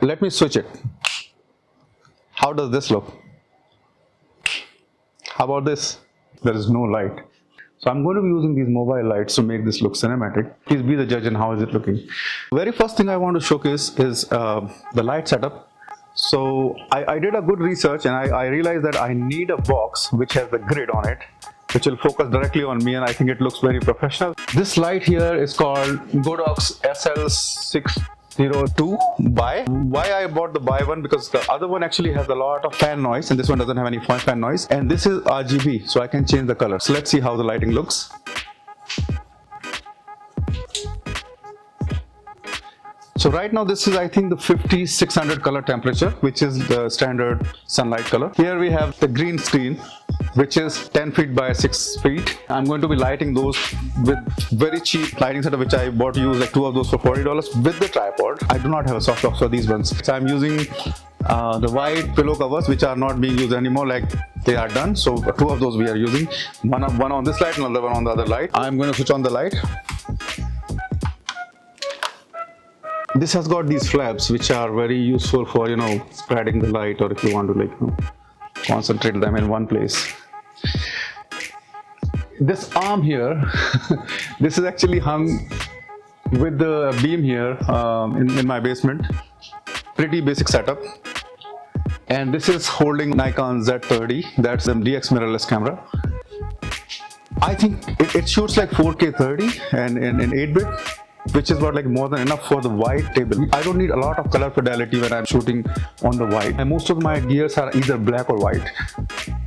Let me switch it. How does this look? How about this? There is no light. So I'm going to be using these mobile lights to make this look cinematic. Please be the judge and how is it looking. Very first thing I want to showcase is the light setup. So I did a good research and I realized that I need a box which has a grid on it, which will focus directly on me, and I think it looks very professional. This light here is called Godox SL602 Bi. Why I bought the Bi one? Because the other one actually has a lot of fan noise and this one doesn't have any fan noise, and this is RGB, so I can change the color. So let's see how the lighting looks. So right now this is, I think, the 5600 color temperature, which is the standard sunlight color. Here we have the green screen, which is 10 feet by 6 feet. I'm going to be lighting those with very cheap lighting setup, which I bought to use like 2 of those for $40 with the tripod. I do not have a softbox for these ones. So I'm using the white pillow covers, which are not being used anymore, like they are done. So 2 of those we are using. One on this light and another one on the other light. I'm going to switch on the light. This has got these flaps which are very useful for, spreading the light, or if you want to concentrate them in one place. This arm here, this is actually hung with the beam here in my basement. Pretty basic setup. And this is holding Nikon Z30, that's the DX mirrorless camera. I think it shoots like 4K 30 and in 8-bit. Which is about like more than enough for the wide table. I don't need a lot of color fidelity when I'm shooting on the wide. And most of my gears are either black or white,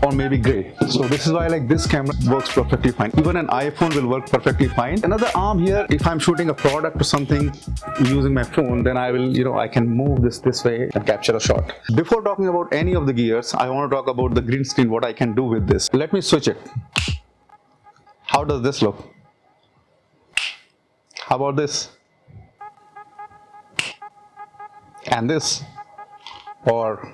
or maybe gray. So this is why this camera works perfectly fine. Even an iPhone will work perfectly fine. Another arm here, if I'm shooting a product or something using my phone, then I will, I can move this way and capture a shot. Before talking about any of the gears, I want to talk about the green screen, what I can do with this. Let me switch it. How does this look? How about this? And this? Or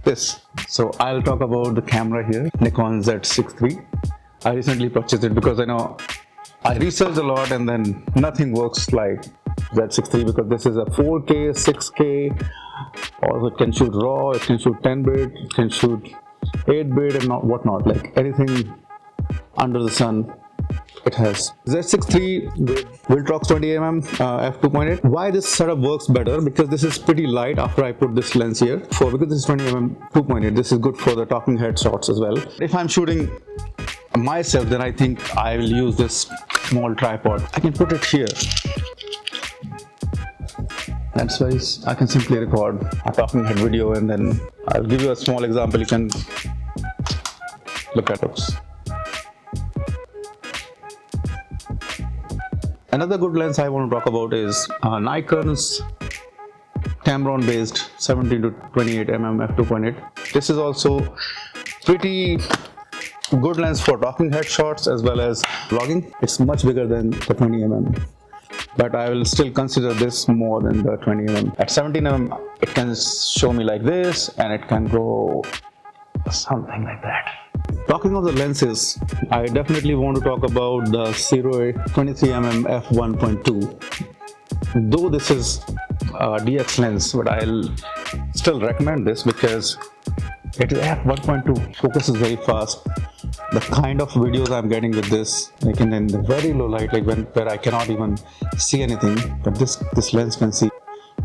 this? So I'll talk about the camera here, Nikon Z6III. I recently purchased it because I know I researched a lot and then nothing works like Z6III, because this is a 4K, 6K, also it can shoot RAW, it can shoot 10-bit, it can shoot 8-bit and whatnot, like anything under the sun. It has Z6III with Viltrox 20mm f2.8. Why this setup works better? Because this is pretty light after I put this lens here. Because this is 20mm 2.8, this is good for the talking head shots as well. If I'm shooting myself, then I think I will use this small tripod. I can put it here. That's why I can simply record a talking head video, and then I'll give you a small example. You can look at those. Another good lens I want to talk about is Nikon's Tamron based 17 to 28 mm f2.8. This is also pretty good lens for talking head shots as well as vlogging. It's much bigger than the 20 mm, but I will still consider this more than the 20 mm. At 17 mm it can show me like this, and it can go something like that. Talking of the lenses, I definitely want to talk about the Siri 23mm f1.2. Though this is a DX lens, but I'll still recommend this because it is f1.2. Focus is very fast. The kind of videos I'm getting with this, like in the very low light, like where I cannot even see anything, but this lens can see,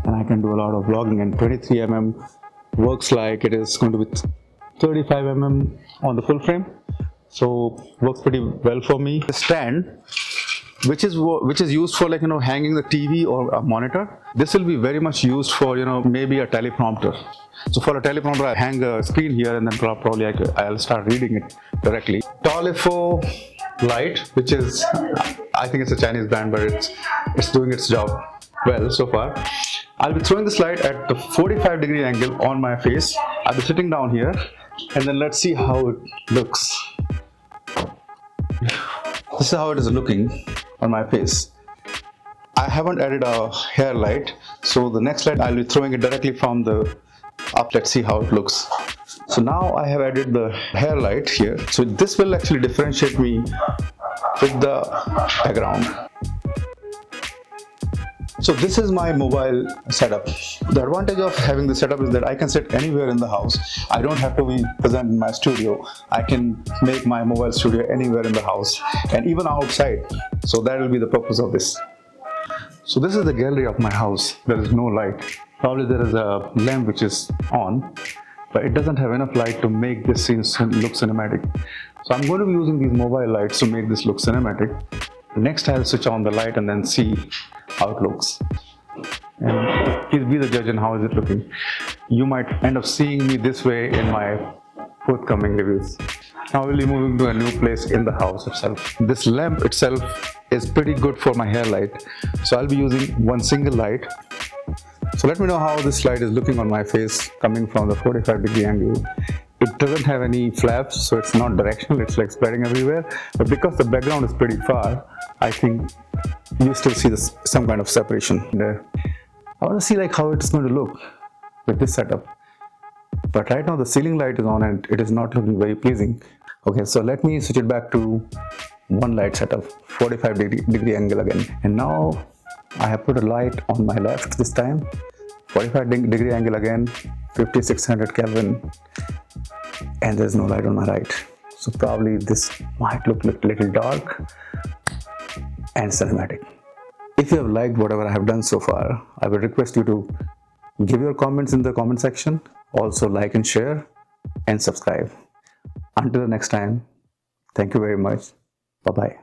and I can do a lot of vlogging. And 23mm works like it is going to be 35mm on the full frame, so works pretty well for me. The stand, which is used for hanging the TV or a monitor. This will be very much used for maybe a teleprompter. So for a teleprompter, I hang a screen here, and then probably I'll start reading it directly. Tolefo light, which is, I think it's a Chinese brand, but it's doing its job well so far. I'll be throwing this light at the 45-degree angle on my face. I'll be sitting down here, and then let's see how it looks. This is how it is looking on my face. I haven't added a hair light, so the next light I'll be throwing it directly from the up. Let's see how it looks. So now I have added the hair light here, so this will actually differentiate me with the background. So this is my mobile setup. The advantage of having this setup is that I can sit anywhere in the house. I don't have to be present in my studio. I can make my mobile studio anywhere in the house and even outside. So that will be the purpose of this. So this is the gallery of my house. There is no light. Probably there is a lamp which is on, but it doesn't have enough light to make this scene look cinematic. So I'm going to be using these mobile lights to make this look cinematic. Next I'll switch on the light and then see how it looks. And please be the judge on how is it looking. You might end up seeing me this way in my forthcoming reviews. Now we'll be moving to a new place in the house itself. This lamp itself is pretty good for my hair light. So I'll be using one single light. So let me know how this light is looking on my face coming from the 45-degree angle. It doesn't have any flaps, so it's not directional, it's like spreading everywhere. But because the background is pretty far, I think you still see some kind of separation there. I want to see like how it's going to look with this setup. But right now the ceiling light is on and it is not looking very pleasing. Okay, so let me switch it back to one light setup, 45-degree angle again. And now I have put a light on my left this time, 45-degree angle again, 5600 Kelvin, and there's no light on my right. So probably this might look a little dark and cinematic. If you have liked whatever I have done so far, I would request you to give your comments in the comment section. Also like and share and subscribe. Until the next time, thank you very much. Bye-bye.